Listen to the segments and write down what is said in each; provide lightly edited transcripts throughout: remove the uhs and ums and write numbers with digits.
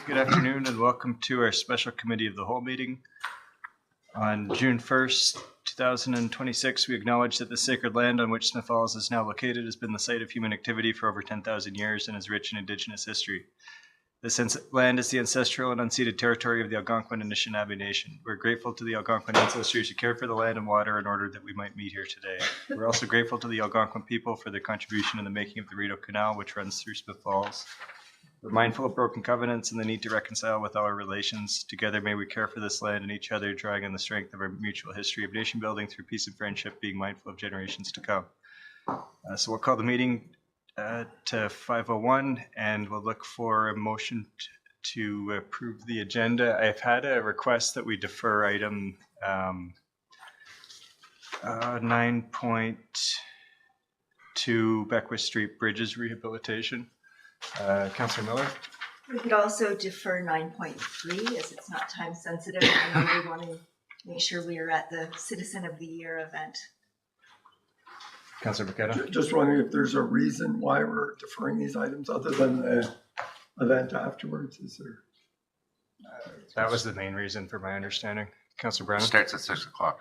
good afternoon and welcome to our special committee of the whole meeting. On June 1st, 2026, we acknowledge that the sacred land on which Smith Falls is now located has been the site of human activity for over 10,000 years and is rich in Indigenous history. This land is the ancestral and unceded territory of the Algonquin and Anishinaabe Nation. We're grateful to the Algonquin ancestors who cared for the land and water in order that we might meet here today. We're also grateful to the Algonquin people for their contribution in the making of the Rideau Canal, which runs through Smith Falls. We're mindful of broken covenants and the need to reconcile with our relations. Together, may we care for this land and each other, drawing on the strength of our mutual history of nation building through peace and friendship, being mindful of generations to come. So we'll call the meeting to 5:01, and we'll look for a motion to approve the agenda. I've had a request that we defer item 9.2 Beckwith Street Bridges Rehabilitation. Councillor Miller? We could also defer 9.3 as it's not time sensitive, and we want to make sure we are at the Citizen of the Year event. Councillor Burketta? Just wondering if there's a reason why we're deferring these items other than the event afterwards. Is there? That was the main reason for my understanding. Councillor Brown? It starts at 6 o'clock.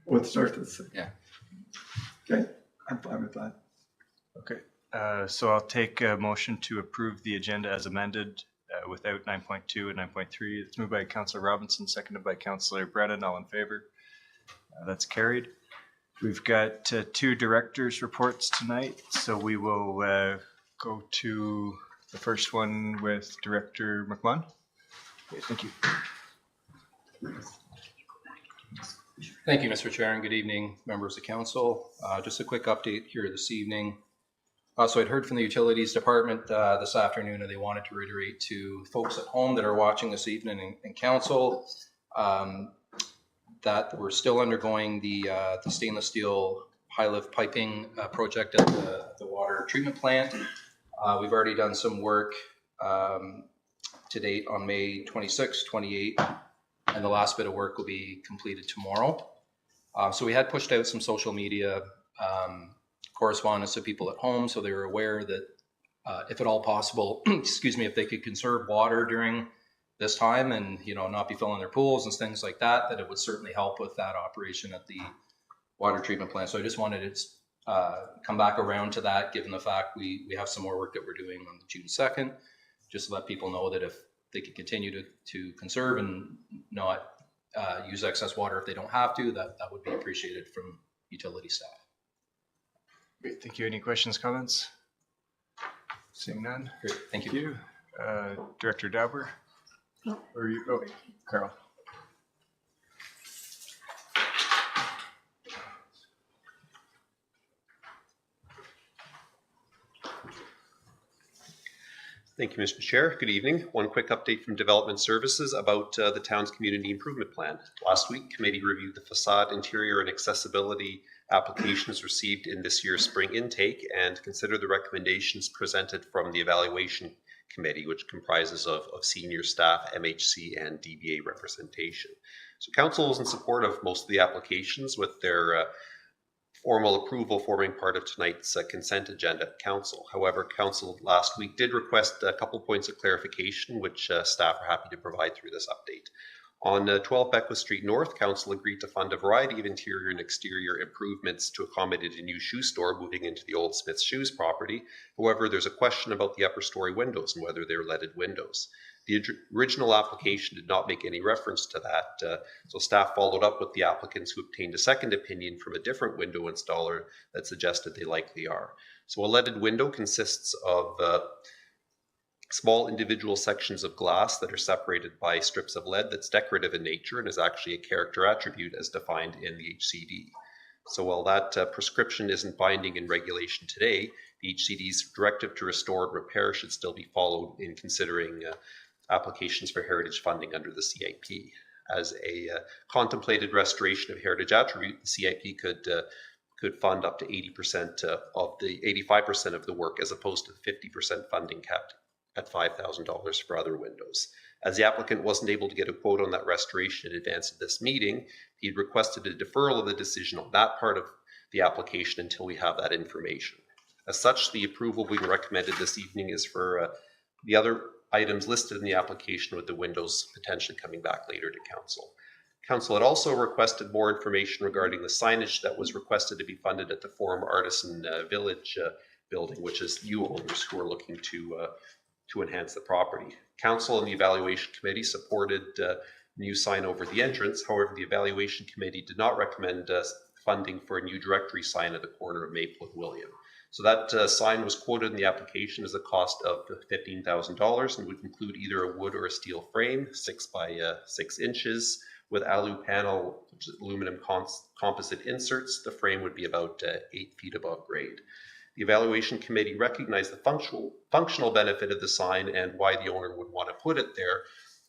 What starts at 6? Yeah. Okay, I'm fine with that. Okay, so I'll take a motion to approve the agenda as amended without 9.2 and 9.3. It's moved by Councillor Robinson, seconded by Councillor Brennan. All in favor? That's carried. We've got two directors' reports tonight, so we will go to the first one with Director McMahon. Okay, thank you. Thank you, Mr. Chair, and good evening, members of council. Just a quick update here this evening. So I'd heard from the Utilities Department this afternoon, and they wanted to reiterate to folks at home that are watching this evening in council that we're still undergoing the stainless steel high-lift piping project at the water treatment plant. We've already done some work to date on May 26, 28, and the last bit of work will be completed tomorrow. So we had pushed out some social media correspondence to people at home, so they were aware that if at all possible, excuse me, if they could conserve water during this time and, you know, not be filling their pools and things like that, that it would certainly help with that operation at the water treatment plant. So I just wanted to come back around to that, given the fact we have some more work that we're doing on June 2nd, just to let people know that if they could continue to conserve and not use excess water if they don't have to, that would be appreciated from utility staff. Great, thank you. Any questions, comments? Seeing none. Great, thank you. Thank you. Director Dauber? Or you? Oh, Carol. Thank you, Mr. Chair. Good evening. One quick update from Development Services about the town's community improvement plan. Last week, committee reviewed the facade, interior, and accessibility applications received in this year's spring intake and considered the recommendations presented from the evaluation committee, which comprises of senior staff, MHC, and DBA representation. So council is in support of most of the applications, with their formal approval forming part of tonight's consent agenda at council. However, council last week did request a couple points of clarification, which staff are happy to provide through this update. On 12 Beckwith Street North, council agreed to fund a variety of interior and exterior improvements to accommodate a new shoe store moving into the old Smith's Shoes property. However, there's a question about the upper story windows and whether they're leaded windows. The original application did not make any reference to that, so staff followed up with the applicants who obtained a second opinion from a different window installer that suggested they likely are. So a leaded window consists of small individual sections of glass that are separated by strips of lead that's decorative in nature and is actually a character attribute as defined in the HCD. So while that prescription isn't binding in regulation today, the HCD's directive to restore and repair should still be followed in considering applications for heritage funding under the CIP. As a contemplated restoration of heritage attribute, the CIP could fund up to 80% of the 85% of the work, as opposed to the 50% funding capped at $5,000 for other windows. As the applicant wasn't able to get a quote on that restoration in advance of this meeting, he requested a deferral of the decision on that part of the application until we have that information. As such, the approval being recommended this evening is for the other items listed in the application, with the windows potentially coming back later to council. Council had also requested more information regarding the signage that was requested to be funded at the Forum Artisan Village building, which is you owners who are looking to enhance the property. Council and the evaluation committee supported new sign over the entrance. However, the evaluation committee did not recommend funding for a new directory sign at the corner of Maple and William. So that sign was quoted in the application as a cost of $15,000 and would include either a wood or a steel frame, 6 by 6 inches, with alu panel, which is aluminum composite inserts. The frame would be about 8 feet above grade. The evaluation committee recognized the functional benefit of the sign and why the owner would want to put it there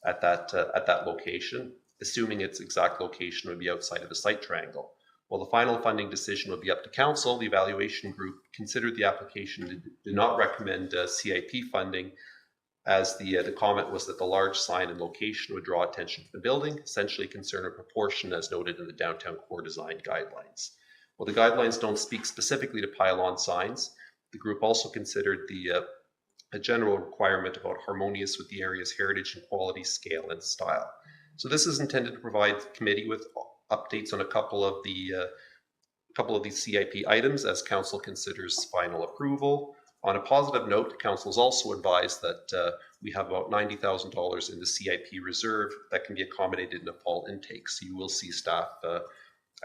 at that location, assuming its exact location would be outside of the site triangle. While the final funding decision would be up to council, the evaluation group considered the application and did not recommend CIP funding, as the comment was that the large sign and location would draw attention to the building, essentially concern of proportion as noted in the downtown core design guidelines. While the guidelines don't speak specifically to pylon signs, the group also considered a general requirement about harmonious with the area's heritage and quality, scale, and style. So this is intended to provide the committee with updates on a couple of these CIP items as council considers final approval. On a positive note, council is also advised that we have about $90,000 in the CIP reserve that can be accommodated in a fall intake. So you will see staff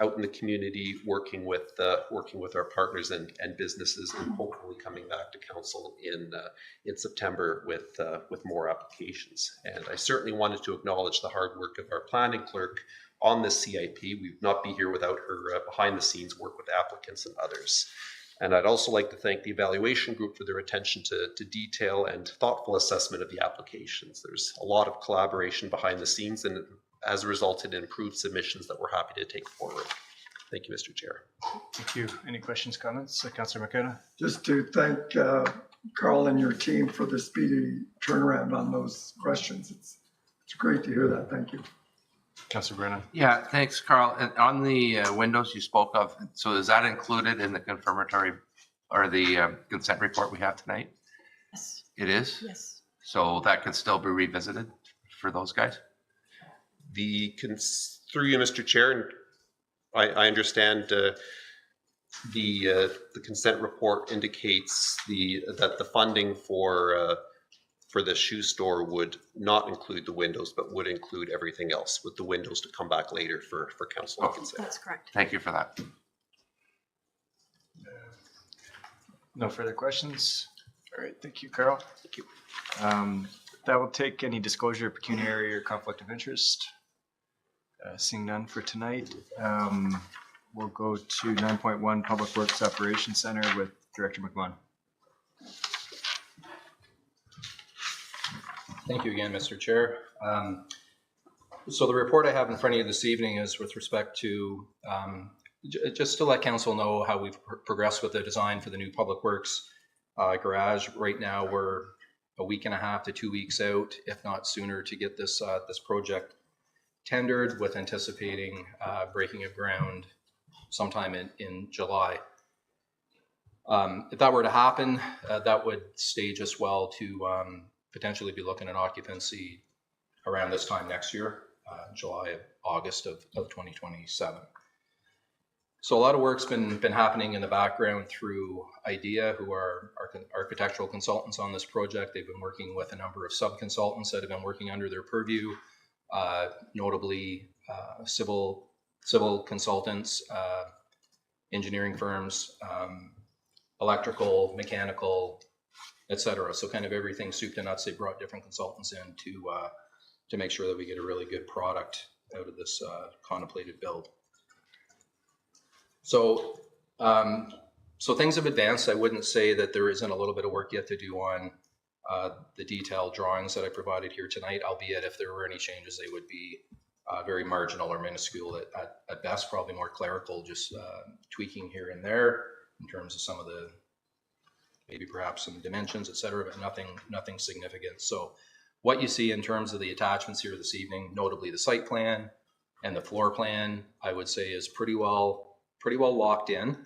out in the community working with our partners and businesses, and hopefully coming back to council in September with more applications. And I certainly wanted to acknowledge the hard work of our planning clerk on this CIP. We would not be here without her behind the scenes work with applicants and others. And I'd also like to thank the evaluation group for their attention to detail and thoughtful assessment of the applications. There's a lot of collaboration behind the scenes, and it has resulted in improved submissions that we're happy to take forward. Thank you, Mr. Chair. Thank you. Any questions, comments? Councillor McKenna? Just to thank Carl and your team for the speedy turnaround on those questions. It's great to hear that. Thank you. Councillor Brennan? Yeah, thanks, Carl. And on the windows you spoke of, so is that included in the confirmatory or the consent report we have tonight? Yes. It is? Yes. So that could still be revisited for those guys? Through you, Mr. Chair, and I understand the consent report indicates that the funding for the shoe store would not include the windows, but would include everything else, with the windows to come back later for council to consider. That's correct. Thank you for that. No further questions? All right, thank you, Carl. Thank you. That will take any disclosure of pecuniary or conflict of interest. Seeing none for tonight, we'll go to 9.1 Public Works Operations Center with Director McMahon. Thank you again, Mr. Chair. So the report I have in front of you this evening is with respect to, just to let council know how we've progressed with the design for the new Public Works garage. Right now, we're a week and a half to 2 weeks out, if not sooner, to get this project tendered, with anticipating breaking of ground sometime in July. If that were to happen, that would stage us well to potentially be looking at occupancy around this time next year, July, August of 2027. So a lot of work's been happening in the background through IDEA, who are our architectural consultants on this project. They've been working with a number of sub-consultants that have been working under their purview, notably civil consultants, engineering firms, electrical, mechanical, etc. So kind of everything soup to nuts. They brought different consultants in to make sure that we get a really good product out of this contemplated build. So things have advanced. I wouldn't say that there isn't a little bit of work yet to do on the detailed drawings that I provided here tonight, albeit if there were any changes, they would be very marginal or minuscule at best, probably more clerical, just tweaking here and there in terms of some of the, maybe perhaps some dimensions, et cetera, but nothing significant. So what you see in terms of the attachments here this evening, notably the site plan and the floor plan, I would say is pretty well locked in.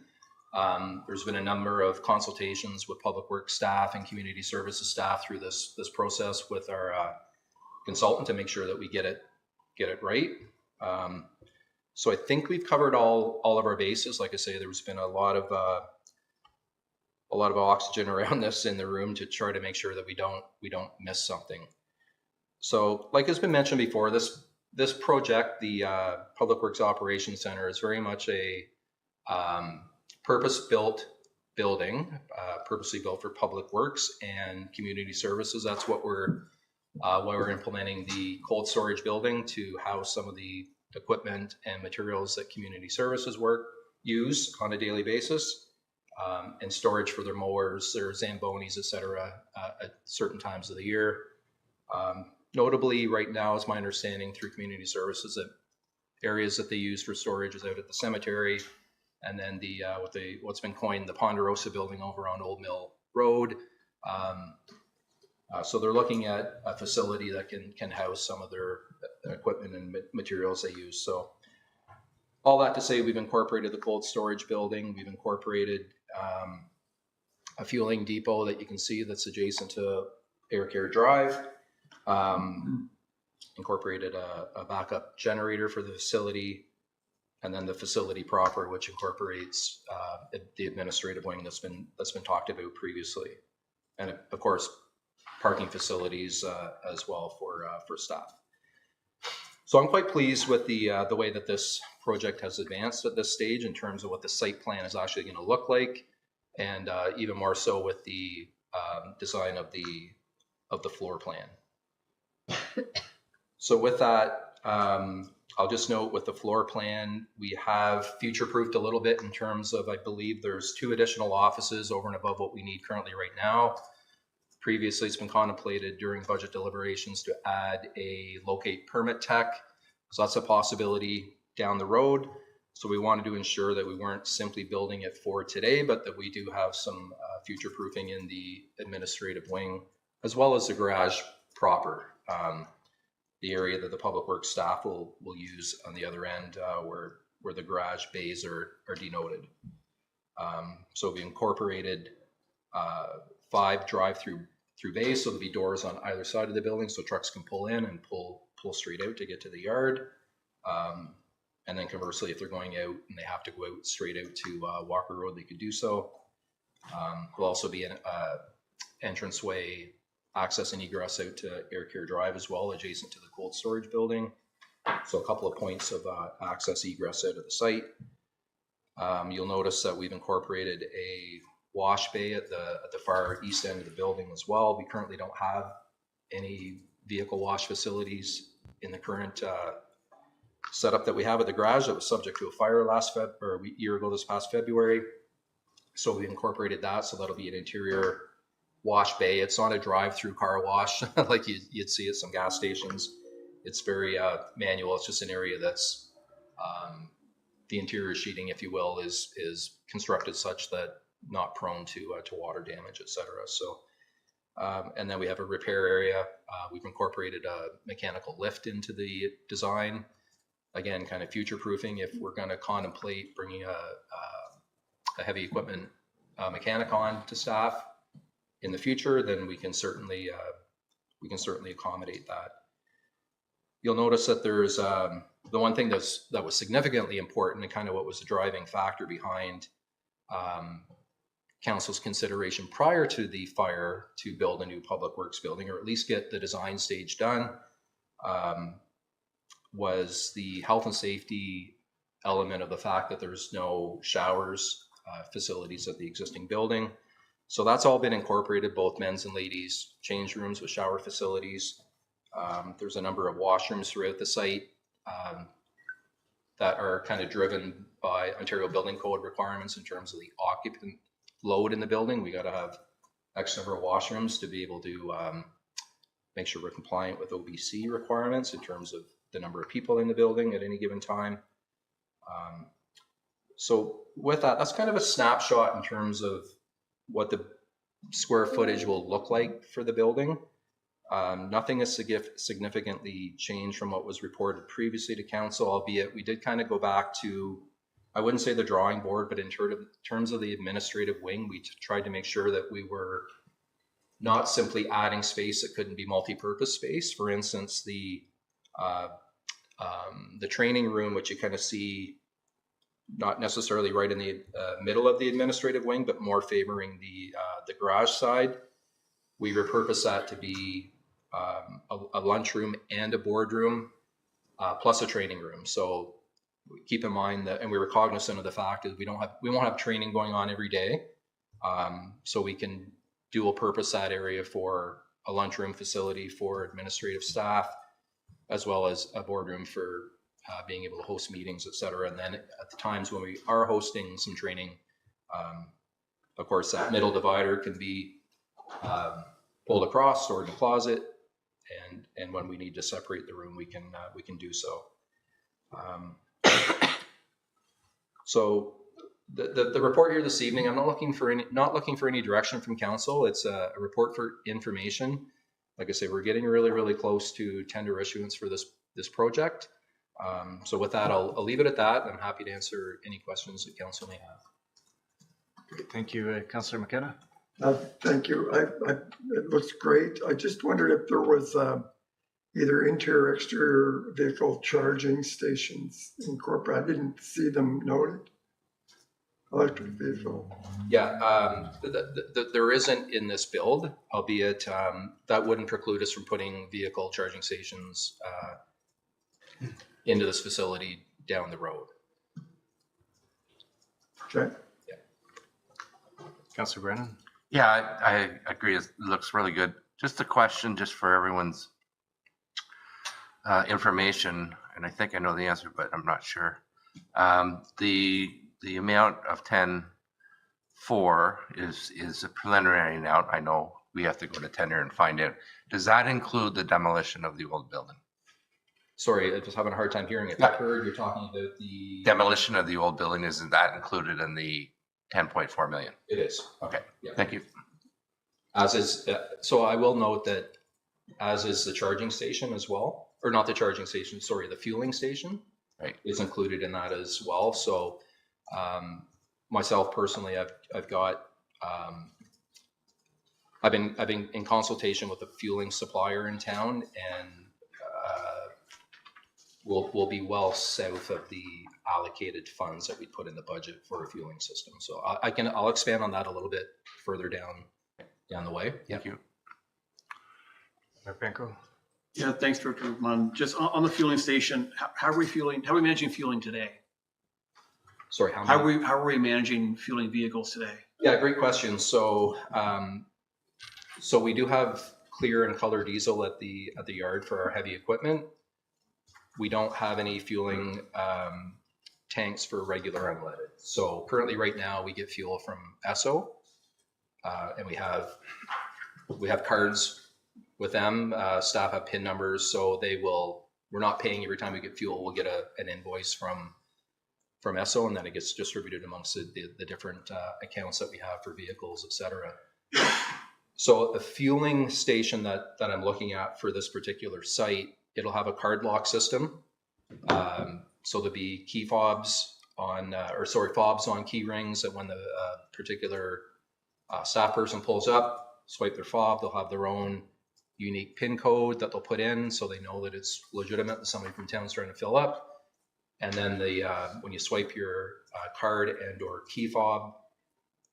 There's been a number of consultations with public works staff and community services staff through this process with our consultant to make sure that we get it right. So I think we've covered all of our bases. Like I say, there's been a lot of oxygen around this in the room to try to make sure that we don't miss something. So, like has been mentioned before, this project, the Public Works Operations Center, is very much a purpose-built building, purposely built for public works and community services. That's what why we're implementing the cold storage building, to house some of the equipment and materials that community services use on a daily basis, and storage for their mowers, their Zambonis, etc., at certain times of the year. Notably, right now, is my understanding through community services, that areas that they use for storage is out at the cemetery, and then what's been coined the Ponderosa building over on Old Mill Road. So they're looking at a facility that can house some of their equipment and materials they use. So all that to say, we've incorporated the cold storage building. We've incorporated a fueling depot that you can see that's adjacent to Air Care Drive. Incorporated a backup generator for the facility, and then the facility proper, which incorporates the administrative wing that's been talked about previously, and of course parking facilities as well for staff. So I'm quite pleased with the way that this project has advanced at this stage in terms of what the site plan is actually going to look like, and even more so with the design of the floor plan. So with that, I'll just note with the floor plan, we have future-proofed a little bit in terms of, I believe there's 2 additional offices over and above what we need currently right now. Previously, it's been contemplated during budget deliberations to add a locate permit tech. So that's a possibility down the road. So we wanted to ensure that we weren't simply building it for today, but that we do have some future proofing in the administrative wing, as well as the garage proper, the area that the public works staff will use on the other end, where the garage bays are denoted. So we incorporated 5 drive-through bays, so there'll be doors on either side of the building, so trucks can pull in and pull straight out to get to the yard. And then conversely, if they're going out and they have to go out straight out to Walker Road, they could do so. There'll also be an entranceway, access and egress out to Air Care Drive as well, adjacent to the cold storage building. So a couple of points of access egress out of the site. You'll notice that we've incorporated a wash bay at the far east end of the building as well. We currently don't have any vehicle wash facilities in the current setup that we have at the garage. That was subject to a fire year ago this past February. So we incorporated that, so that'll be an interior wash bay. It's not a drive-through car wash like you'd see at some gas stations. It's very manual. It's just an area that's the interior sheeting, if you will, is constructed such that not prone to water damage, etc. So, and then we have a repair area. We've incorporated a mechanical lift into the design. Again, kind of future-proofing. If we're going to contemplate bringing a heavy equipment mechanic on to staff in the future, then we can certainly accommodate that. You'll notice that there's the one thing that was significantly important and kind of what was the driving factor behind council's consideration prior to the fire to build a new public works building, or at least get the design stage done, was the health and safety element of the fact that there's no showers facilities at the existing building. So that's all been incorporated, both men's and ladies' change rooms with shower facilities. There's a number of washrooms throughout the site that are kind of driven by Ontario Building Code requirements in terms of the occupant load in the building. We got to have X number of washrooms to be able to make sure we're compliant with OBC requirements in terms of the number of people in the building at any given time. So with that, that's kind of a snapshot in terms of what the square footage will look like for the building. Nothing has significantly changed from what was reported previously to council, albeit we did kind of go back to I wouldn't say the drawing board, but in terms of the administrative wing, we tried to make sure that we were not simply adding space that couldn't be multi-purpose space. For instance, the training room, which you kind of see not necessarily right in the middle of the administrative wing, but more favoring the garage side. We repurposed that to be a lunchroom and a boardroom, plus a training room. So keep in mind that, and we were cognizant of the fact that we won't have training going on every day. So we can dual purpose that area for a lunchroom facility for administrative staff, as well as a boardroom for being able to host meetings, et cetera. And then at the times when we are hosting some training, of course, that middle divider can be pulled across, stored in a closet, and when we need to separate the room, we can do so. So the report here this evening, I'm not looking for any direction from council. It's a report for information. Like I say, we're getting really, really close to tender issuance for this project. So with that, I'll leave it at that. I'm happy to answer any questions that council may have. Great. Thank you, Councillor McKenna. Thank you. It looks great. I just wondered if there was either interior or exterior vehicle charging stations incorporated. I didn't see them noted. Electric vehicle. Yeah, there isn't in this build, albeit that wouldn't preclude us from putting vehicle charging stations into this facility down the road. Okay. Councillor Brennan. Yeah, I agree. It looks really good. Just a question, just for everyone's information, and I think I know the answer, but I'm not sure. The amount of 10.4 is a preliminary now. I know we have to go to tender and find out. Does that include the demolition of the old building? Sorry, I'm just having a hard time hearing it. I heard you're talking about the Demolition of the old building, isn't that included in the 10.4 million? It is. Okay, Yeah. thank you. As is, so I will note that as is the charging station as well, or not the charging station, sorry, the fueling station, right, is included in that as well. So myself personally, I've got, I've been in consultation with a fueling supplier in town, and we'll be well south of the allocated funds that we put in the budget for a fueling system. So I'll expand on that a little bit further down the way. Thank you. Mayor Penko. Yeah, thanks, Director Munn. Just on the fueling station, how are we fueling? How are we managing fueling today? Sorry, How are we managing fueling vehicles today? Yeah, great question. So, so we do have clear and color diesel at the yard for our heavy equipment. We don't have any fueling tanks for regular unleaded. So currently, right now, we get fuel from Esso, and we have cards with them. Staff have PIN numbers, so we're not paying every time we get fuel. We'll get an invoice from Esso, and then it gets distributed amongst the different accounts that we have for vehicles, et cetera. So a fueling station that I'm looking at for this particular site, it'll have a card lock system. So there'll be key fobs fobs on key rings that when the particular staff person pulls up, swipe their fob, they'll have their own unique PIN code that they'll put in so they know that it's legitimate, that somebody from town's trying to fill up. And then when you swipe your card and or key fob,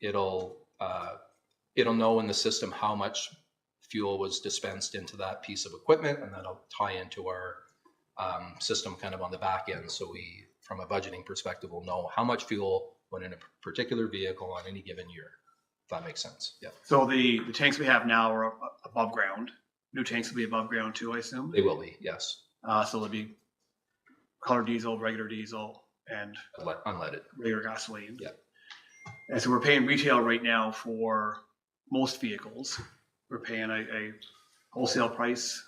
it'll know in the system how much fuel was dispensed into that piece of equipment, and that'll tie into our system kind of on the back end. So we, from a budgeting perspective, will know how much fuel went in a particular vehicle on any given year, if that makes sense. Yeah. So the tanks we have now are above ground. New tanks will be above ground too, I assume? They will be, yes. So there'll be color diesel, regular diesel, and Unleaded. regular gasoline. Yeah. And so we're paying retail right now for most vehicles. We're paying a wholesale price,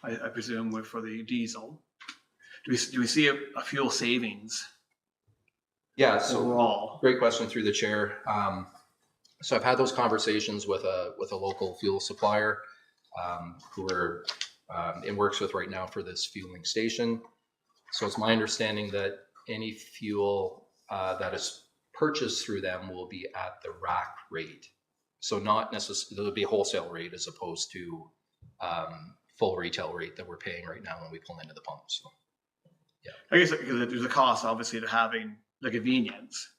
I presume, for the diesel. Do we see a fuel savings Yeah. So overall? great question through the chair. So I've had those conversations with a local fuel supplier who we're in works with right now for this fueling station. So it's my understanding that any fuel that is purchased through them will be at the rack rate. So not necessarily, there'll be a wholesale rate as opposed to full retail rate that we're paying right now when we pull into the pump. So, I guess because there's a cost, obviously, to having the convenience.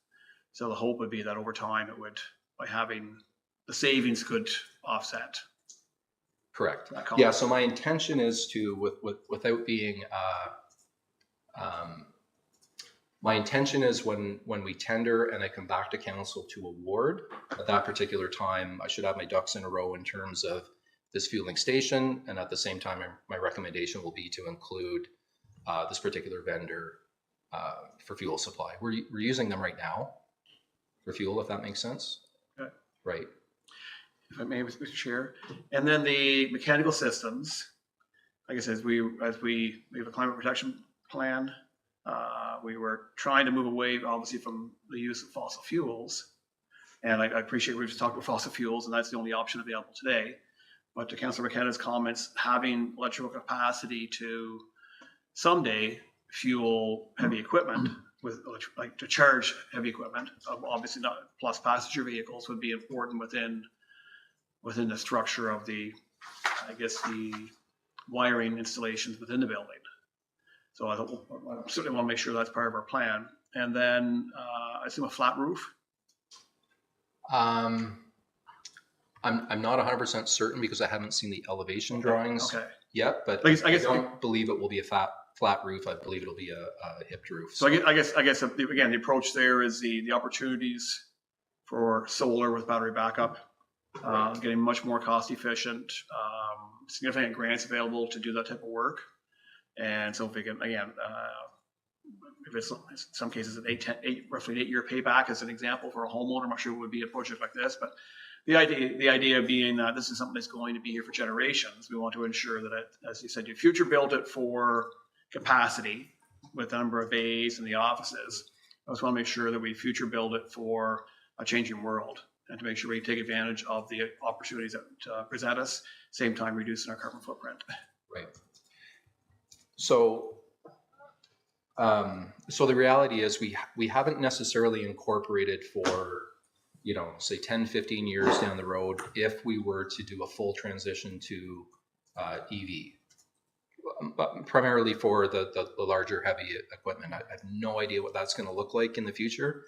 So the hope would be that over time it would, by having the savings could offset correct. that cost. Yeah. So my intention is to, without being, my intention is when we tender and I come back to council to award, at that particular time, I should have my ducks in a row in terms of this fueling station. And at the same time, my recommendation will be to include this particular vendor for fuel supply. We're using them right now for fuel, if that makes sense. Okay. Right. If I may, Mr. Chair. And then the mechanical systems, like I said, as we have a climate protection plan, we were trying to move away, obviously, from the use of fossil fuels. And I appreciate we just talked about fossil fuels, and that's the only option available today. But to Councillor McKenna's comments, having electrical capacity to someday fuel heavy equipment with to charge heavy equipment, obviously not plus passenger vehicles, would be important within the structure of the, I guess, the wiring installations within the building. So I certainly want to make sure that's part of our plan. And then I assume a flat roof. I'm not 100% certain because I haven't seen the elevation drawings yet, but I guess don't believe it will be a flat roof. I believe it'll be a hipped roof. So I guess again, the approach there is the opportunities for solar with battery backup, getting much more cost efficient, significant grants available to do that type of work. And so if we can, again, if it's in some cases roughly an 8-year payback as an example for a homeowner, I'm not sure it would be a project like this, but the idea being that this is something that's going to be here for generations. We want to ensure that as you said, you future build it for capacity with the number of bays and the offices. I just want to make sure that we future build it for a changing world and to make sure we take advantage of the opportunities that present us, same time reducing our carbon footprint. Right. So, so the reality is we haven't necessarily incorporated for, say 10, 15 years down the road, if we were to do a full transition to EV, but primarily for the larger heavy equipment. I have no idea what that's going to look like in the future.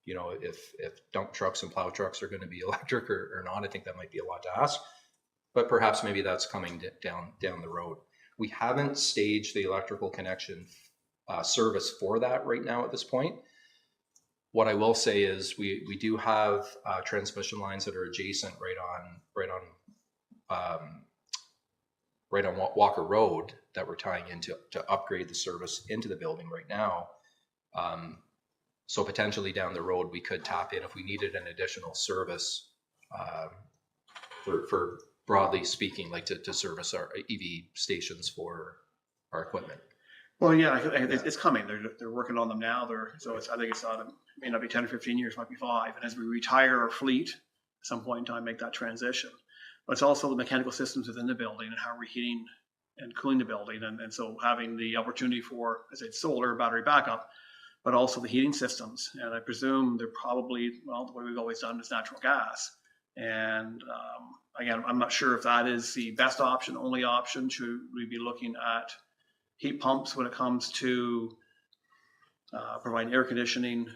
If dump trucks and plow trucks are going to be electric or not, I think that might be a lot to ask, but perhaps maybe that's coming down the road. We haven't staged the electrical connection service for that right now at this point. What I will say is we do have transmission lines that are adjacent right on Walker Road that we're tying into to upgrade the service into the building right now. So potentially down the road we could tap in if we needed an additional service for broadly speaking, like to service our EV stations for our equipment. Well, yeah, it's coming. They're working on them now. I think it may not be 10 or 15 years, might be 5. And as we retire our fleet, at some point in time, make that transition. But it's also the mechanical systems within the building and how we're heating and cooling the building. And so having the opportunity for, as I said, solar, battery backup, but also the heating systems. And I presume they're probably, the way we've always done is natural gas. And again, I'm not sure if that is the best option, only option. Should we be looking at heat pumps when it comes to providing air conditioning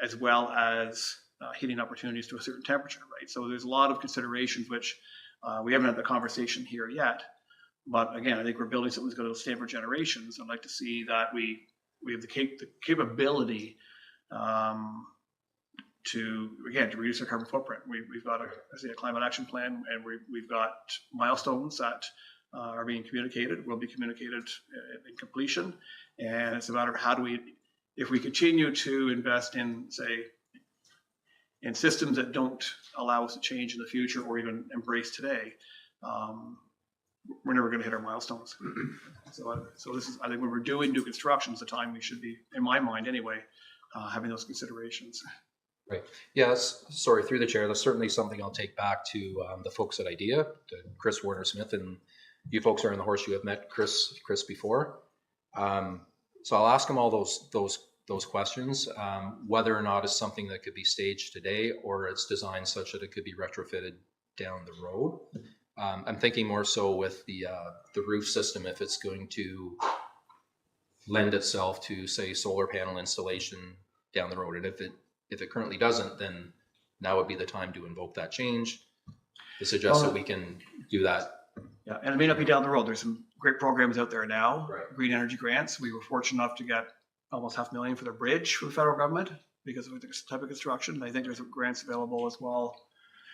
as well as heating opportunities to a certain temperature, right? So there's a lot of considerations which we haven't had the conversation here yet. But again, I think we're building something that's going to stand for generations. I'd like to see that we have the capability to reduce our carbon footprint. We've got a climate action plan, and we've got milestones that are being communicated, will be communicated in completion. And it's a matter of how do we, if we continue to invest in, say, in systems that don't allow us to change in the future or even embrace today, we're never going to hit our milestones. So this is, I think when we're doing new construction, is the time we should be, in my mind anyway, having those considerations. Right. Yes. Sorry, through the chair. That's certainly something I'll take back to the folks at IDEA, to Chris Warner-Smith, and you folks are in the Horseshoe have met Chris before. So I'll ask him all those those questions. Whether or not it's something that could be staged today or it's designed such that it could be retrofitted down the road. I'm thinking more so with the roof system, if it's going to lend itself to, say, solar panel installation down the road. And if it currently doesn't, then now would be the time to invoke that change to suggest that we can do that. Yeah, and it may not be down the road. There's some great programs out there now, Right. green energy grants. We were fortunate enough to get almost $500,000 for the bridge from the federal government because of this type of construction. I think there's grants available as well.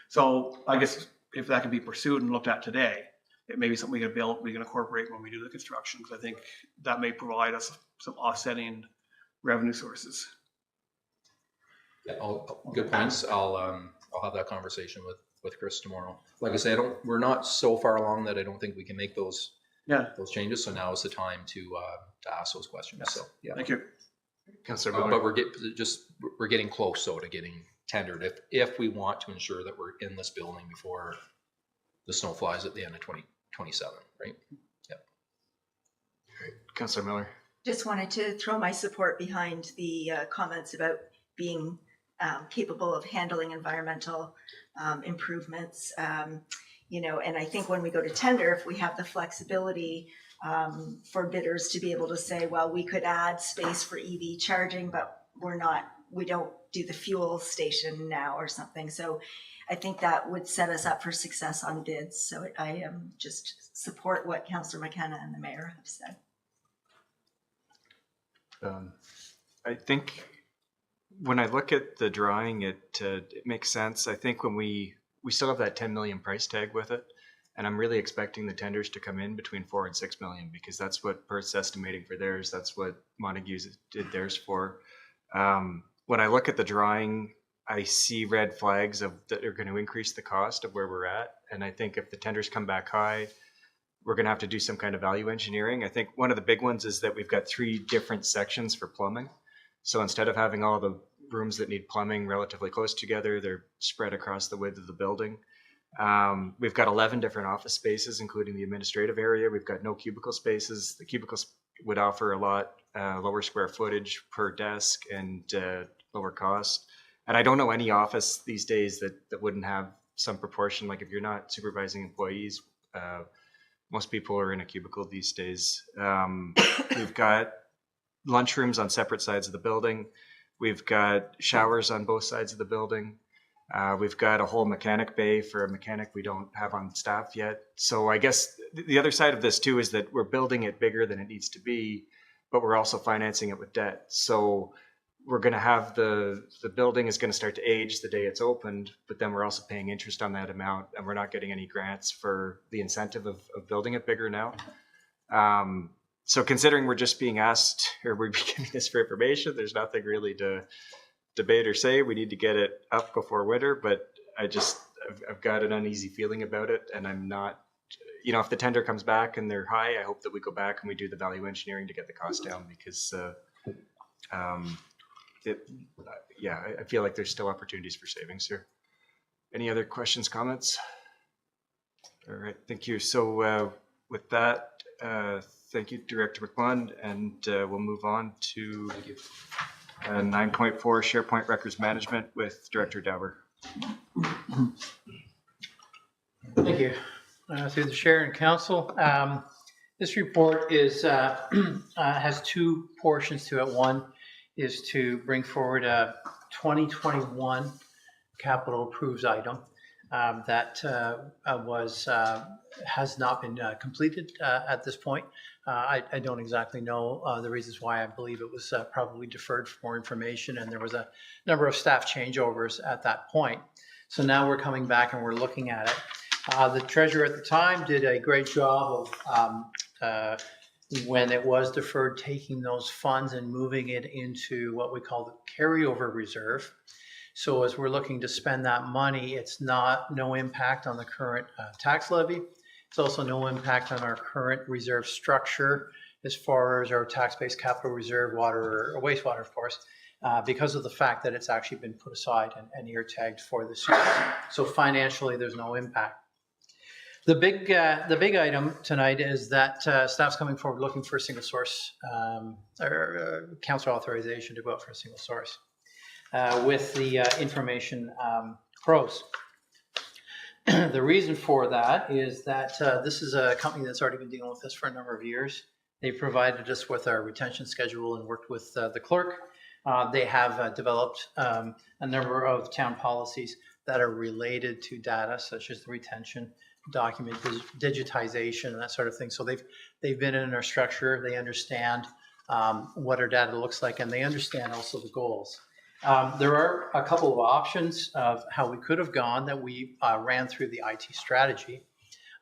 So I guess if that can be pursued and looked at today, it may be something we can incorporate when we do the construction, because I think that may provide us some offsetting revenue sources. Yeah, good points. I'll have that conversation with Chris tomorrow. Like I say, we're not so far along that I don't think we can make those changes. So now is the time to ask those questions. Yes. So yeah, Thank you. Councillor Miller. but we're getting close so to getting tendered if we want to ensure that we're in this building before the snow flies at the end of 2027, right? Yep. Councillor Miller. Just wanted to throw my support behind the comments about being capable of handling environmental improvements. You know, and I think when we go to tender, if we have the flexibility for bidders to be able to say, well, we could add space for EV charging, but we don't do the fuel station now or something. So I think that would set us up for success on bids. So I just support what Councillor McKenna and the mayor have said. I think when I look at the drawing, it makes sense. I think when we still have that 10 million price tag with it, and I'm really expecting the tenders to come in between 4 and 6 million, because that's what Perth's estimating for theirs. That's what Montague's did theirs for. When I look at the drawing, I see red flags that are going to increase the cost of where we're at. And I think if the tenders come back high, we're going to have to do some kind of value engineering. I think one of the big ones is that we've got 3 different sections for plumbing. So instead of having all the rooms that need plumbing relatively close together, they're spread across the width of the building. We've got 11 different office spaces, including the administrative area. We've got no cubicle spaces. The cubicles would offer a lot lower square footage per desk and lower cost. And I don't know any office these days that wouldn't have some proportion. Like if you're not supervising employees, most people are in a cubicle these days. We've got lunchrooms on separate sides of the building. We've got showers on both sides of the building. We've got a whole mechanic bay for a mechanic we don't have on staff yet. So I guess the other side of this too is that we're building it bigger than it needs to be, but we're also financing it with debt. So we're going to have the building is going to start to age the day it's opened, but then we're also paying interest on that amount, and we're not getting any grants for the incentive of building it bigger now. So considering we're just being asked, or we're getting this for information, there's nothing really to debate or say. We need to get it up before winter, but I've got an uneasy feeling about it, and I'm not, if the tender comes back and they're high, I hope that we go back and we do the value engineering to get the cost down, because I feel like there's still opportunities for savings here. Any other questions, comments? All right, thank you. So with that, thank you, Director McMunn, and we'll move on to 9.4 SharePoint Records Management with Director Dauber. Thank you. Through the Chair and Council, this report has 2 portions to it. One is to bring forward a 2021 capital approves item that has not been completed at this point. I don't exactly know the reasons why. I believe it was probably deferred for more information, and there was a number of staff changeovers at that point. So now we're coming back and we're looking at it. The treasurer at the time did a great job of when it was deferred, taking those funds and moving it into what we call the carryover reserve. So as we're looking to spend that money, it's no impact on the current tax levy. It's also no impact on our current reserve structure as far as our tax-based capital reserve, water or wastewater, of course, because of the fact that it's actually been put aside and ear tagged for this year. So financially, there's no impact. The big item tonight is that staff's coming forward looking for a single source or council authorization to go out for a single source with the information pros. The reason for that is that this is a company that's already been dealing with this for a number of years. They provided us with our retention schedule and worked with the clerk. They have developed a number of town policies that are related to data, such as the retention, document digitization, and that sort of thing. So they've been in our structure. They understand what our data looks like, and they understand also the goals. There are a couple of options of how we could have gone that we ran through the IT strategy.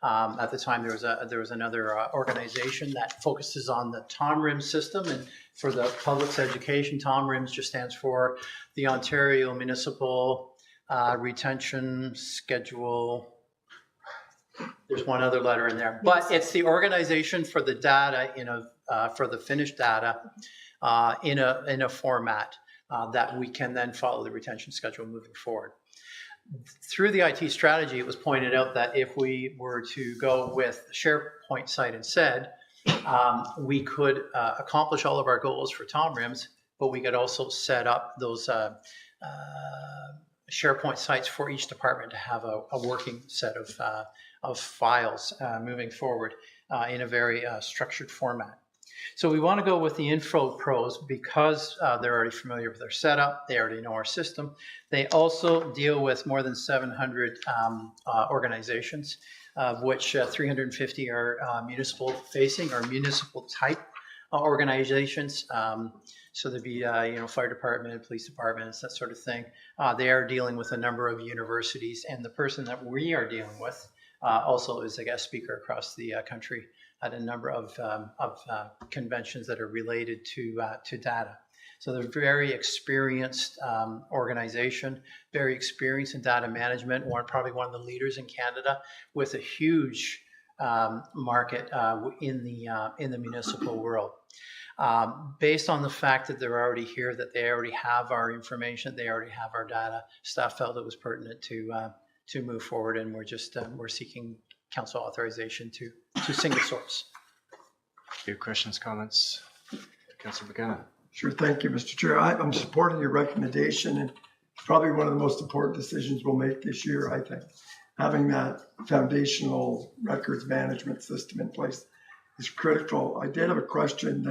At the time, there was another organization that focuses on the TOMRIMS system, and for the public's education, TOMRIMS just stands for the Ontario Municipal Retention Schedule. There's one other letter in there, but it's the organization for the data for the finished data in a format that we can then follow the retention schedule moving forward. Through the IT strategy, it was pointed out that if we were to go with the SharePoint site instead, we could accomplish all of our goals for TOMRIMS, but we could also set up those SharePoint sites for each department to have a working set of files moving forward in a very structured format. So we want to go with the Info Pros because they're already familiar with their setup. They already know our system. They also deal with more than 700 organizations, of which 350 are municipal facing or municipal type organizations. So there'd be, fire department, police departments, that sort of thing. They are dealing with a number of universities, and the person that we are dealing with also is a guest speaker across the country at a number of conventions that are related to data. So they're very experienced organization, very experienced in data management, probably one of the leaders in Canada with a huge market in the municipal world. Based on the fact that they're already here, that they already have our information, they already have our data, staff felt it was pertinent to move forward, and we're seeking council authorization to single source. Any questions, comments? Councilor Buchanan. Sure, thank you, Mr. Chair. I'm supporting your recommendation, and probably one of the most important decisions we'll make this year, I think. Having that foundational records management system in place is critical. I did have a question.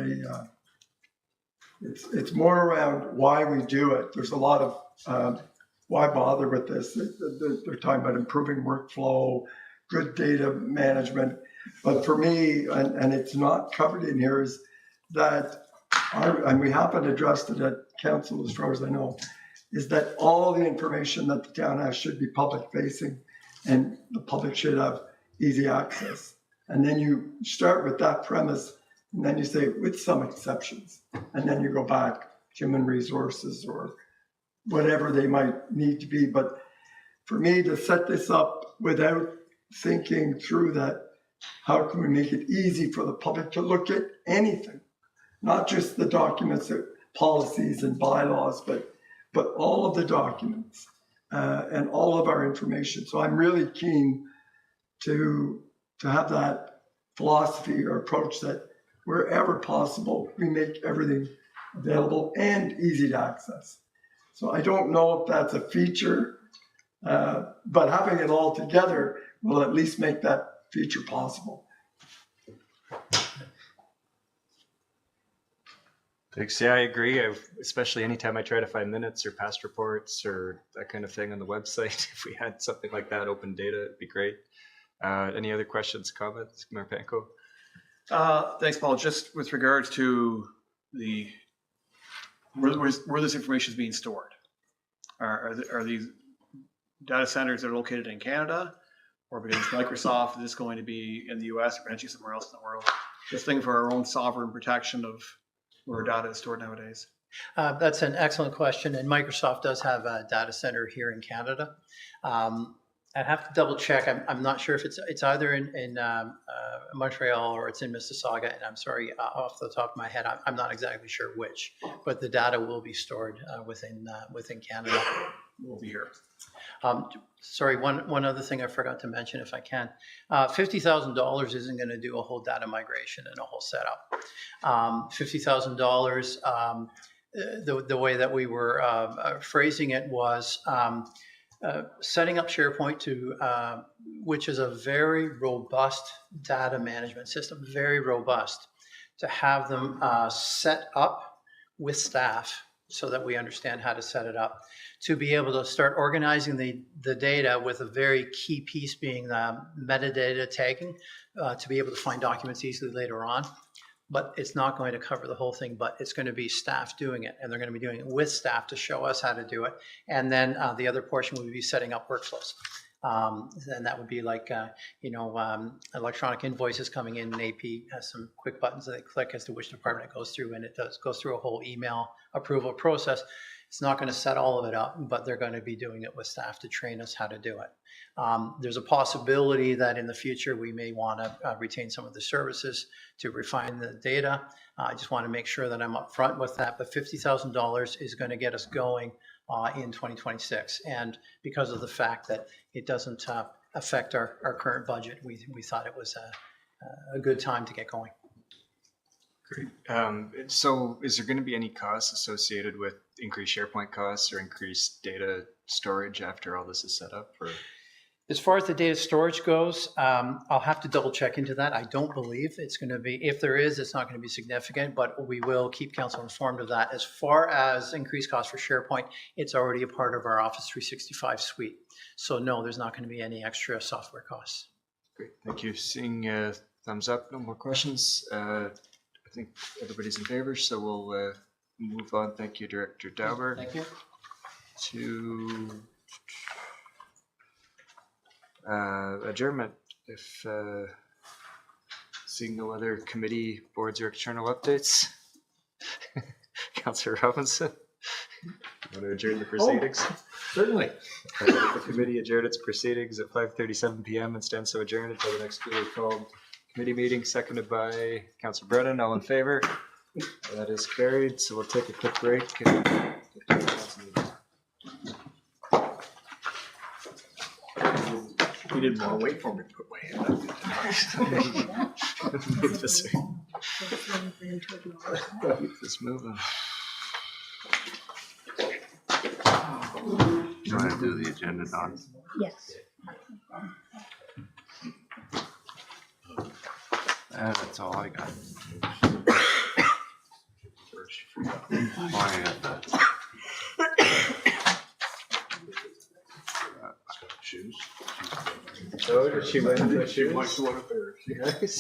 It's more around why we do it. There's a lot of why bother with this. They're talking about improving workflow, good data management. But for me, and it's not covered in here, is that, and we haven't addressed it at council as far as I know, is that all the information that the town has should be public facing, and the public should have easy access. And then you start with that premise, and then you say, with some exceptions, and then you go back, human resources or whatever they might need to be. But for me to set this up without thinking through that, how can we make it easy for the public to look at anything, not just the documents, policies and bylaws, but all of the documents and all of our information. So I'm really keen to have that philosophy or approach that wherever possible, we make everything available and easy to access. So I don't know if that's a feature, but having it all together will at least make that feature possible. Thanks. Yeah, I agree. Especially anytime I try to find minutes or past reports or that kind of thing on the website, if we had something like that, open data, it'd be great. Any other questions, comments, Mayor Panko? Thanks, Paul. Just with regards to where this information is being stored, are these data centers that are located in Canada, or because it's Microsoft, is this going to be in the US or potentially somewhere else in the world? Just thinking for our own sovereign protection of where data is stored nowadays. That's an excellent question, and Microsoft does have a data center here in Canada. I'd have to double check. I'm not sure if it's either in Montreal or it's in Mississauga, and I'm sorry, off the top of my head, I'm not exactly sure which, but the data will be stored within Canada. we'll be here. Sorry, one other thing I forgot to mention, if I can. $50,000 isn't going to do a whole data migration and a whole setup. $50,000, the way that we were phrasing it was setting up SharePoint which is a very robust data management system, very robust, to have them set up with staff so that we understand how to set it up, to be able to start organizing the data with a very key piece being the metadata tagging, to be able to find documents easily later on. But it's not going to cover the whole thing, but it's going to be staff doing it, and they're going to be doing it with staff to show us how to do it. And then the other portion would be setting up workflows. And that would be like, electronic invoices coming in, and AP has some quick buttons that they click as to which department it goes through, and it goes through a whole email approval process. It's not going to set all of it up, but they're going to be doing it with staff to train us how to do it. There's a possibility that in the future we may want to retain some of the services to refine the data. I just want to make sure that I'm upfront with that, but $50,000 is going to get us going in 2026. And because of the fact that it doesn't affect our current budget, we thought it was a good time to get going. Great. So is there going to be any costs associated with increased SharePoint costs or increased data storage after all this is set up? Or? As far as the data storage goes, I'll have to double check into that. I don't believe it's going to be, if there is, it's not going to be significant, but we will keep council informed of that. As far as increased costs for SharePoint, it's already a part of our Office 365 suite. So no, there's not going to be any extra software costs. Great, thank you. Seeing thumbs up, no more questions. I think everybody's in favor, so we'll move on. Thank you, Director Dauber. Thank you. To adjournment, if seeing no other committee, boards, or external updates. Councillor Robinson, you want to adjourn the proceedings? Certainly. The committee adjourned its proceedings at 5:37 p.m. and stands so adjourned until the next duly called committee meeting, seconded by Councillor Brennan. All in favor? That is carried. So we'll take a quick break. We didn't want to wait for me to put my hand up. Move this moving. You want to do the agenda, Don? Yes. That's all I got. Oh, I got that. Shoes. Oh, did she win? She wants one of hers. Nice.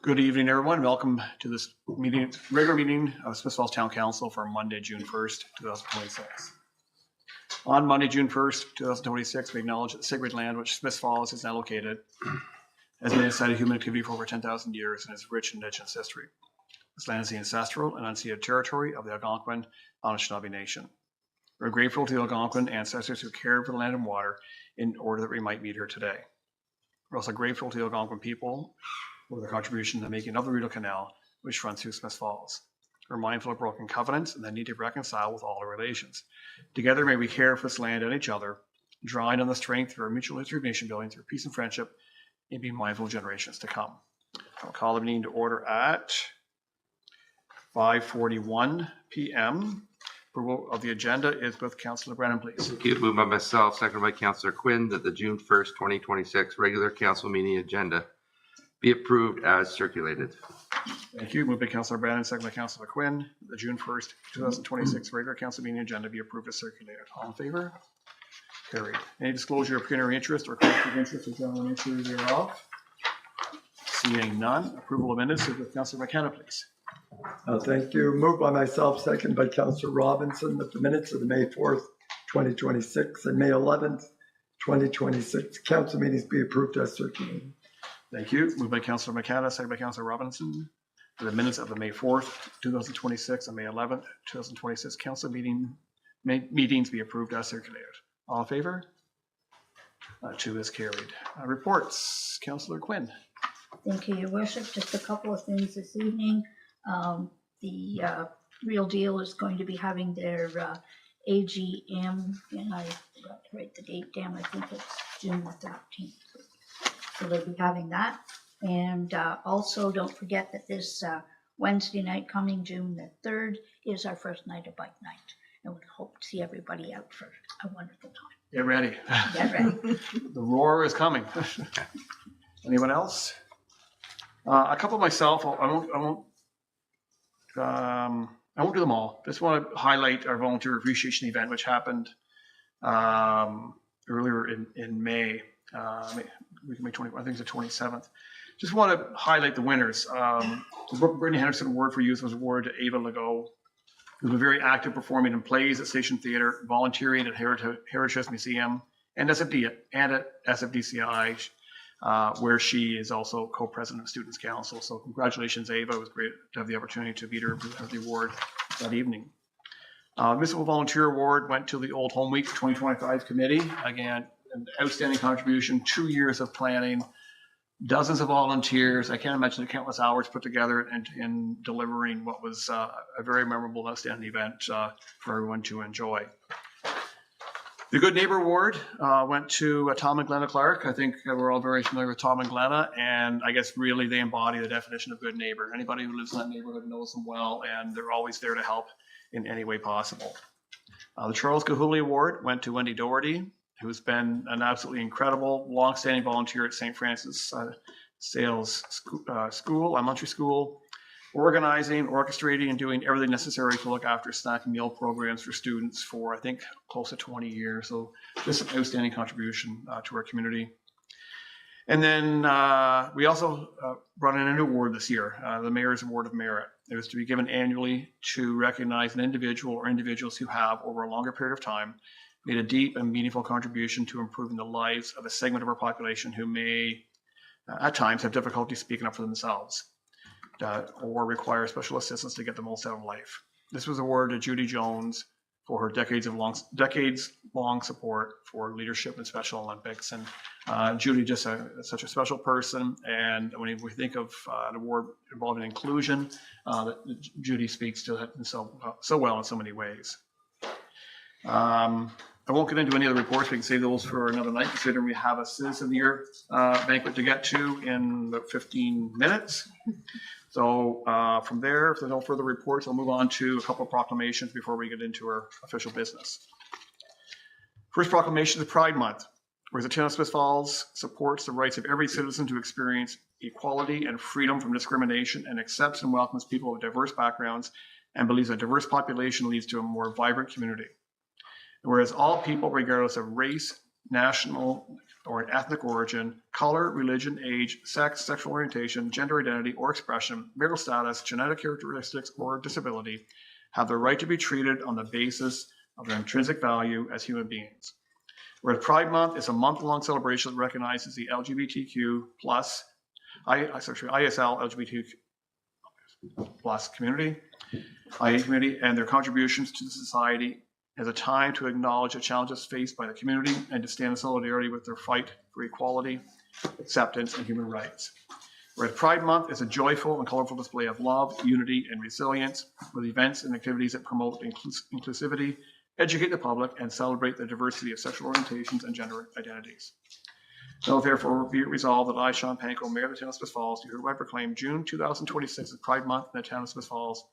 Good evening, everyone. Welcome to this meeting, regular meeting of Smith Falls Town Council for Monday, June 1st, 2026. On Monday, June 1st, 2026, we acknowledge that the sacred land which Smith Falls is now located has been a site of human activity for over 10,000 years and is rich in indigenous history. This land is the ancestral and unceded territory of the Algonquin Anishinaabe Nation. We're grateful to the Algonquin ancestors who cared for the land and water in order that we might meet here today. We're also grateful to the Algonquin people for their contribution to the making of the Rideau Canal, which runs through Smith Falls. We're mindful of broken covenants and the need to reconcile with all our relations. Together, may we care for this land and each other, drawing on the strength of our mutual history of nation building through peace and friendship, and be mindful of generations to come. I'll call the meeting to order at 5:41 p.m. Approval of the agenda is with Councillor Brennan, please. Thank you. Moved by myself, seconded by Councillor Quinn, that the June 1st, 2026 regular council meeting agenda be approved as circulated. Thank you. Moved by Councillor Brennan, seconded by Councillor Quinn. The June 1st, 2026 regular council meeting agenda be approved as circulated. All in favor? Carried. Any disclosure of pecuniary interest or conflict of interest or general nature thereof? Seeing none. Approval of minutes is with Councillor McKenna, please. Thank you. Moved by myself, second by Councillor Robinson, that the minutes of the May 4th, 2026 and May 11th, 2026 council meetings be approved as circulated. Thank you. Moved by Councillor McKenna, second by Councillor Robinson. For the minutes of the May 4th, 2026 and May 11th, 2026 council meetings be approved as circulated. All in favor? 2 is carried. Reports. Councillor Quinn. Thank you, Your Worship. Just a couple of things this evening. The Real Deal is going to be having their AGM, and I forgot to write the date down. I think it's June the 13th. So they'll be having that. And also don't forget that this Wednesday night coming, June the 3rd, is our first night of bike night. And we hope to see everybody out for a wonderful time. Get ready. Get ready. The roar is coming. Anyone else? A couple myself. I won't do them all. Just want to highlight our volunteer appreciation event, which happened earlier in May. May 20. I think it's the 27th. Just want to highlight the winners. The Brittany Henderson Award for Youth was awarded to Ava Legault, who's been very active performing in plays at Station Theatre, volunteering at Heritage Museum, and at SFDCI, where she is also co-president of Students' Council. So congratulations, Ava. It was great to have the opportunity to meet her and present the award that evening. Municipal Volunteer Award went to the Old Home Week 2025 committee. Again, an outstanding contribution, 2 years of planning, dozens of volunteers. I can't imagine the countless hours put together in delivering what was a very memorable, outstanding event for everyone to enjoy. The Good Neighbor Award went to Tom and Glenna Clark. I think we're all very familiar with Tom and Glenna, and I guess really they embody the definition of good neighbor. Anybody who lives in that neighborhood knows them well, and they're always there to help in any way possible. The Charles Gahuli Award went to Wendy Doherty, who's been an absolutely incredible, long-standing volunteer at St. Francis Sales Elementary School, organizing, orchestrating, and doing everything necessary to look after snack and meal programs for students for, I think, close to 20 years. So just an outstanding contribution to our community. And then we also brought in a new award this year, the Mayor's Award of Merit. It was to be given annually to recognize an individual or individuals who have, over a longer period of time, made a deep and meaningful contribution to improving the lives of a segment of our population who may, at times, have difficulty speaking up for themselves or require special assistance to get the most out of life. This was awarded to Judy Jones for her decades-long support for leadership in Special Olympics. And Judy, just such a special person. And when we think of an award involving inclusion, Judy speaks to that so well in so many ways. I won't get into any of the reports. We can save those for another night, considering we have a Citizen of the Year banquet to get to in about 15 minutes. So from there, if there's no further reports, I'll move on to a couple of proclamations before we get into our official business. First proclamation is Pride Month, whereas the Town of Smith Falls supports the rights of every citizen to experience equality and freedom from discrimination and accepts and welcomes people of diverse backgrounds and believes a diverse population leads to a more vibrant community. Whereas all people, regardless of race, national or ethnic origin, color, religion, age, sex, sexual orientation, gender identity or expression, marital status, genetic characteristics, or disability have the right to be treated on the basis of their intrinsic value as human beings. Whereas Pride Month is a month-long celebration that recognizes the LGBTQ plus, ISL LGBTQ plus community, IA community, and their contributions to the society as a time to acknowledge the challenges faced by the community and to stand in solidarity with their fight for equality, acceptance, and human rights. Whereas Pride Month is a joyful and colorful display of love, unity, and resilience with events and activities that promote inclusivity, educate the public, and celebrate the diversity of sexual orientations and gender identities. Now, therefore, be it resolved that I, Sean Panko, Mayor of the Town of Smith Falls, do hereby proclaim June 2026 as Pride Month in the Town of Smith Falls,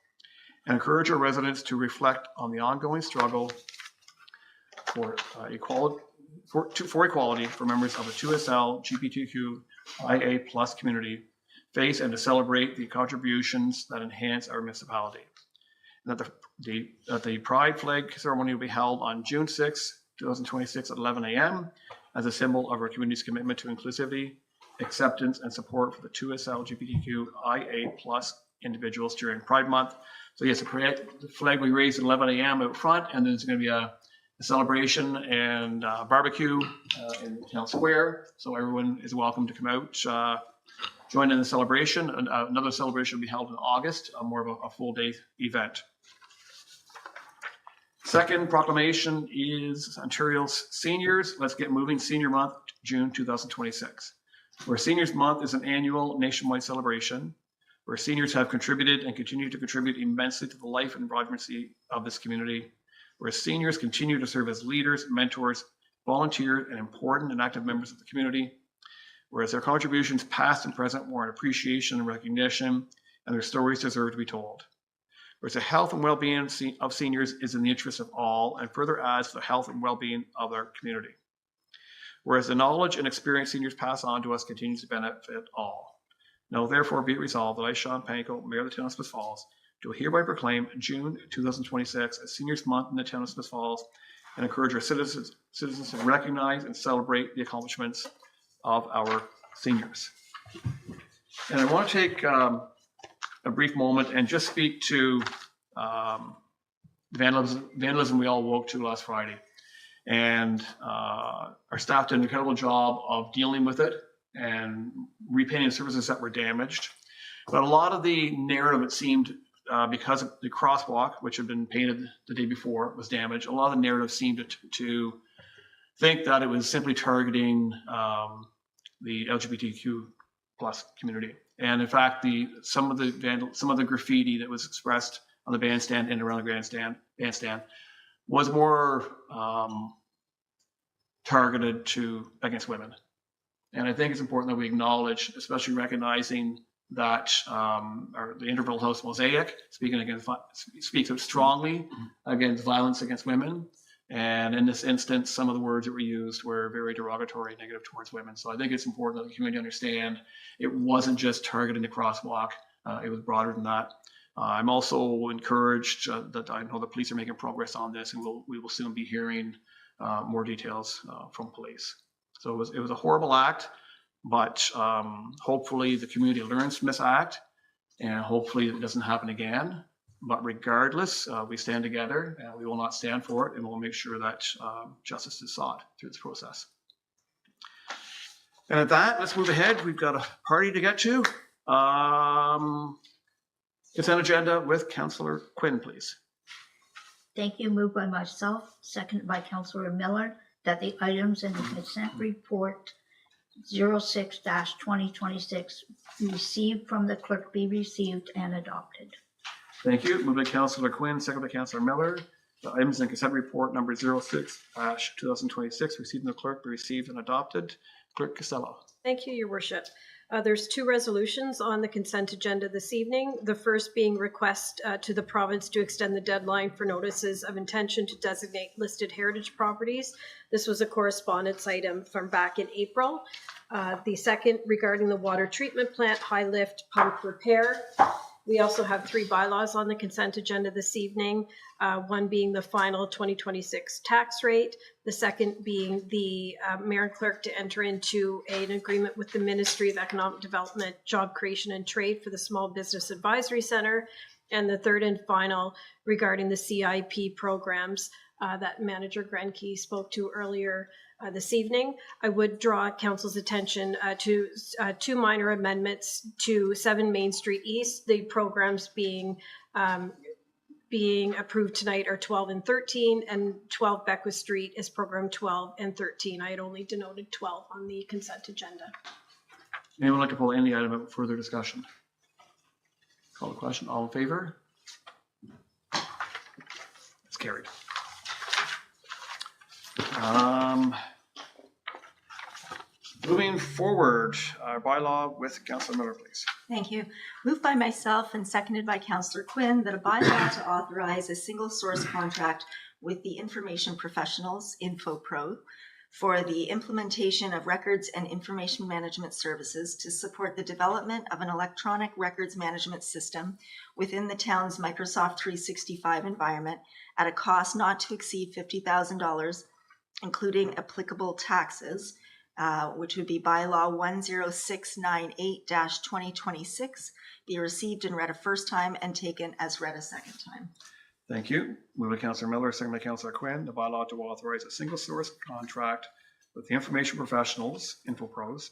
and encourage our residents to reflect on the ongoing struggle for equality for members of the 2SL LGBTQIA plus community face and to celebrate the contributions that enhance our municipality. And that the Pride flag ceremony will be held on June 6, 2026 at 11 a.m. as a symbol of our community's commitment to inclusivity, acceptance, and support for the 2SL LGBTQIA plus individuals during Pride Month. So yes, the flag will be raised at 11 a.m. out front, and then there's going to be a celebration and barbecue in the town square. So everyone is welcome to come out, join in the celebration. And, another celebration will be held in August, more of a full day event. Second proclamation is Ontario's Seniors. Let's Get Moving Senior Month, June 2026. Where Seniors Month is an annual nationwide celebration where seniors have contributed and continue to contribute immensely to the life and vibrancy of this community, where seniors continue to serve as leaders, mentors, volunteers, and important and active members of the community, whereas their contributions past and present warrant appreciation and recognition, and their stories deserve to be told. Whereas the health and well-being of seniors is in the interest of all and further adds to the health and well-being of our community. Whereas the knowledge and experience seniors pass on to us continues to benefit all. Now, therefore, be it resolved that I, Sean Panko, Mayor of the Town of Smith Falls, do hereby proclaim June 2026 as Seniors Month in the Town of Smith Falls and encourage our citizens to recognize and celebrate the accomplishments of our seniors. And I want to take a brief moment and just speak to vandalism we all woke to last Friday. And our staff did an incredible job of dealing with it and repainting surfaces that were damaged. But a lot of the narrative, it seemed, because of the crosswalk, which had been painted the day before, was damaged, a lot of the narrative seemed to think that it was simply targeting the LGBTQ plus community. And in fact, some of the graffiti that was expressed on the bandstand and around the bandstand was more targeted against women. And I think it's important that we acknowledge, especially recognizing that the Interval House Mosaic speaks out strongly against violence against women. And in this instance, some of the words that were used were very derogatory and negative towards women. So I think it's important that the community understand it wasn't just targeting the crosswalk. It was broader than that. I'm also encouraged that I know the police are making progress on this, and we will soon be hearing more details from police. So it was a horrible act, but hopefully the community learns from this act, and hopefully it doesn't happen again. But regardless, we stand together, and we will not stand for it, and we'll make sure that justice is sought through this process. And at that, let's move ahead. We've got a party to get to. Consent agenda with Councillor Quinn, please. Thank you. Moved by myself, seconded by Councillor Miller, that the items in the consent report 06-2026 received from the clerk be received and adopted. Thank you. Moved by Councillor Quinn, seconded by Councillor Miller. The items in consent report number 06-2026 received from the clerk be received and adopted. Clerk Costello. Thank you, Your Worship. There's two resolutions on the consent agenda this evening. The first being request to the province to extend the deadline for notices of intention to designate listed heritage properties. This was a correspondence item from back in April. The second regarding the water treatment plant high lift pump repair. We also have 3 bylaws on the consent agenda this evening, one being the final 2026 tax rate, the second being the mayor and clerk to enter into an agreement with the Ministry of Economic Development, Job Creation and Trade for the Small Business Advisory Center, and the third and final regarding the CIP programs that Manager Grenke spoke to earlier this evening. I would draw council's attention to 2 minor amendments to 7 Main Street East. The programs being approved tonight are 12 and 13, and 12 Beckwith Street is program 12 and 13. I had only denoted 12 on the consent agenda. Anyone like to pull any item up for further discussion? Call the question. All in favor? It's carried. Moving forward, our bylaw with Councillor Miller, please. Thank you. Moved by myself and seconded by Councillor Quinn that a bylaw to authorize a single source contract with the information professionals, InfoPro, for the implementation of records and information management services to support the development of an electronic records management system within the town's Microsoft 365 environment at a cost not to exceed $50,000, including applicable taxes, which would be bylaw 10698-2026, be received and read a first time and taken as read a second time. Thank you. Moved by Councillor Miller, second by Councillor Quinn, the bylaw to authorize a single source contract with the information professionals, InfoPros,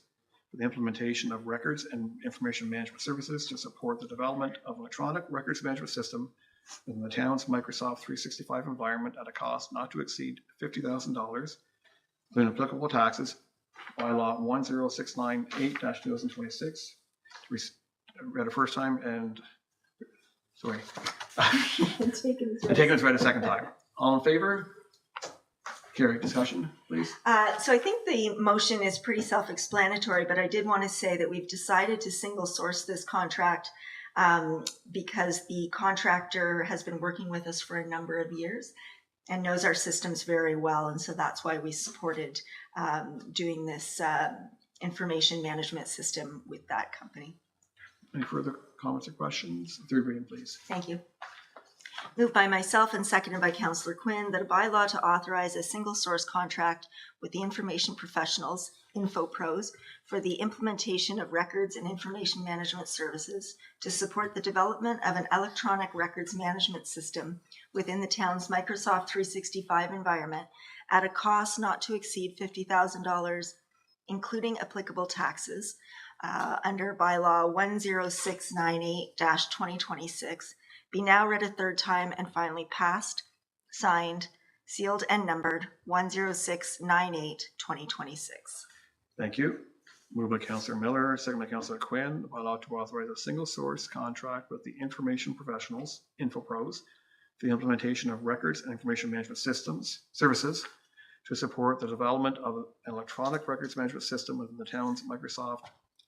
for the implementation of records and information management services to support the development of electronic records management system within the town's Microsoft 365 environment at a cost not to exceed $50,000, including applicable taxes, bylaw 10698-2026, read a first time and, sorry, and taken as read a second time. All in favor? Carrie, discussion, please. So I think the motion is pretty self-explanatory, but I did want to say that we've decided to single source this contract because the contractor has been working with us for a number of years and knows our systems very well. And so that's why we supported doing this information management system with that company. Any further comments or questions? Third reading, please. Thank you. Moved by myself and seconded by Councillor Quinn that a bylaw to authorize a single source contract with the information professionals, InfoPros, for the implementation of records and information management services to support the development of an electronic records management system within the town's Microsoft 365 environment at a cost not to exceed $50,000, including applicable taxes, under bylaw 10698-2026, be now read a third time and finally passed, signed, sealed, and numbered 10698-2026. Thank you. Moved by Councillor Miller, second by Councillor Quinn, the bylaw to authorize a single source contract with the information professionals, InfoPros, for the implementation of records and information management services to support the development of an electronic records management system within the town's Microsoft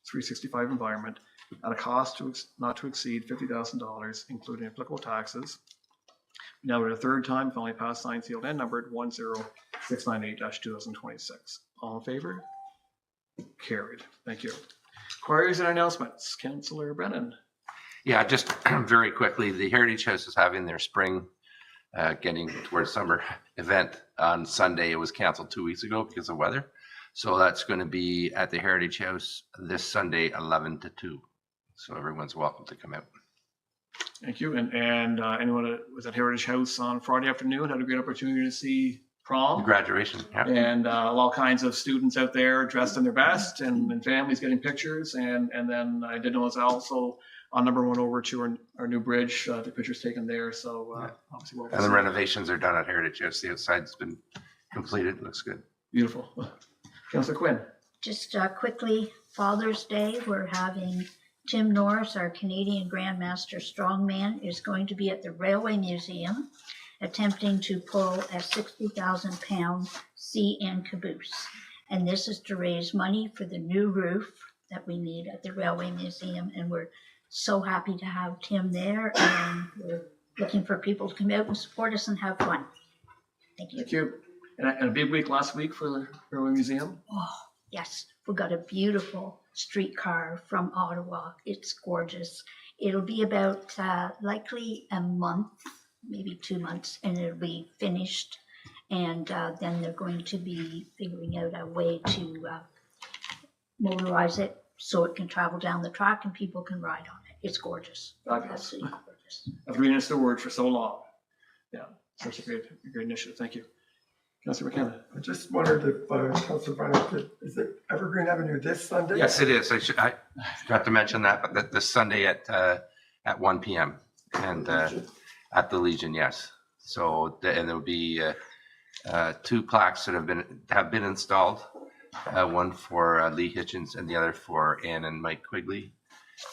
365 environment at a cost not to exceed $50,000, including applicable taxes. Now read a third time, finally passed, signed, sealed, and numbered 10698-2026. All in favor? Carried. Thank you. Queries and announcements. Councillor Brennan. Yeah, just very quickly, the Heritage House is having their spring, getting towards summer event on Sunday. It was canceled 2 weeks ago because of weather. So that's going to be at the Heritage House this Sunday, 11 to 2. So everyone's welcome to come out. Thank you. And anyone that was at Heritage House on Friday afternoon had a great opportunity to see prom. Graduation. Yeah. And all kinds of students out there dressed in their best and families getting pictures. And then I did notice also on number 1 over to our new bridge, the pictures taken there. So obviously well. And the renovations are done at Heritage House. The outside's been completed. It looks good. Beautiful. Councillor Quinn. Just quickly, Father's Day, we're having Tim Norris, our Canadian Grandmaster Strongman, is going to be at the Railway Museum attempting to pull a 60,000-pound CN caboose. And this is to raise money for the new roof that we need at the Railway Museum. And we're so happy to have Tim there. And we're looking for people to come out and support us and have fun. Thank you. Thank you. And a big week last week for the Railway Museum. Oh, yes. We got a beautiful streetcar from Ottawa. It's gorgeous. It'll be about likely a month, maybe 2 months, and it'll be finished. And then they're going to be figuring out a way to motorize it so it can travel down the track and people can ride on it. It's gorgeous. Fabulous. Absolutely gorgeous. I've been in the word for so long. Yeah, such a great initiative. Thank you. Councillor McKenna. I just wondered if Councillor Brennan, is it Evergreen Avenue this Sunday? Yes, it is. I forgot to mention that, but this Sunday at 1 p.m. and at the Legion, yes. So and there'll be 2 plaques that have been installed. One for Lee Hitchens and the other for Ann and Mike Quigley.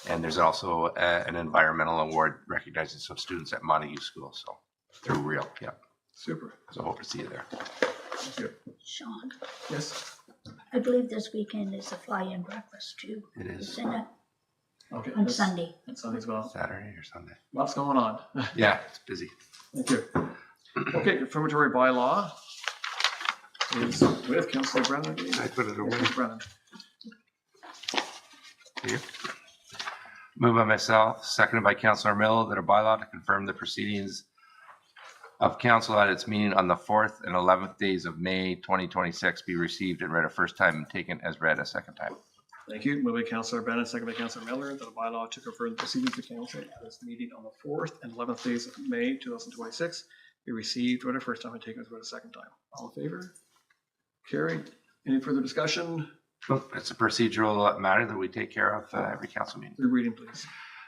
And there's also an environmental award recognizing some students at Montague School. So they're real, yeah. Super. So hope to see you there. Thank you. Sean, Yes. I believe this weekend is a fly-in breakfast too. It is Isn't it? Okay. On that's- Sunday. On Sunday as well. Saturday or Sunday. Lots going on. Yeah, it's busy. Thank you. Okay, confirmatory bylaw is with Councillor Brennan. I put it away. Councillor Brennan. Here. Moved by myself, seconded by Councillor Mill, that a bylaw to confirm the proceedings of council at its meeting on the 4th and 11th days of May 2026 be received and read a first time and taken as read a second time. Thank you. Moved by Councillor Bennett, second by Councillor Miller, that a bylaw to confirm the proceedings of council at its meeting on the 4th and 11th days of May 2026 be received, read a first time and taken as read a second time. All in favor? Carried. Any further discussion? It's a procedural matter that we take care of every council meeting. Third reading, please.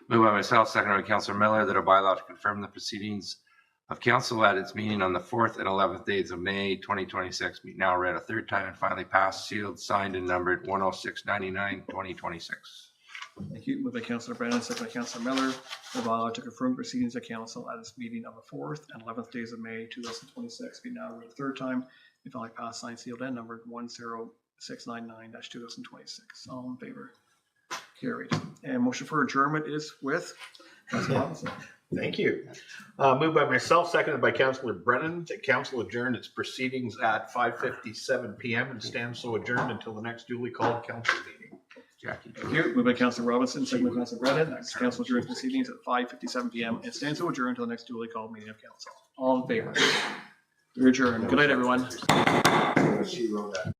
Moved by myself, seconded by Councillor Miller, that a bylaw to confirm the proceedings of council at its meeting on the 4th and 11th days of May 2026 be now read a third time and finally passed, sealed, signed, and numbered 106/99/2026. Thank you. Moved by Councillor Brennan, second by Councillor Miller, the bylaw to confirm proceedings of council at its meeting on the 4th and 11th days of May 2026 be now read a third time and finally passed, signed, sealed, and numbered 10699-2026. All in favor? Carried. And motion for adjournment is with Councillor Robinson. Thank you. Moved by myself, seconded by Councillor Brennan, that council adjourn its proceedings at 5:57 p.m. and stand so adjourned until the next duly called council meeting. Jackie. Thank you. Moved by Councillor Robinson, second by Councillor Brennan. Next council adjourns proceedings at 5:57 p.m. and stands to adjourn until the next duly called meeting of council. All in favor? We're adjourned. Good night, everyone. She wrote that.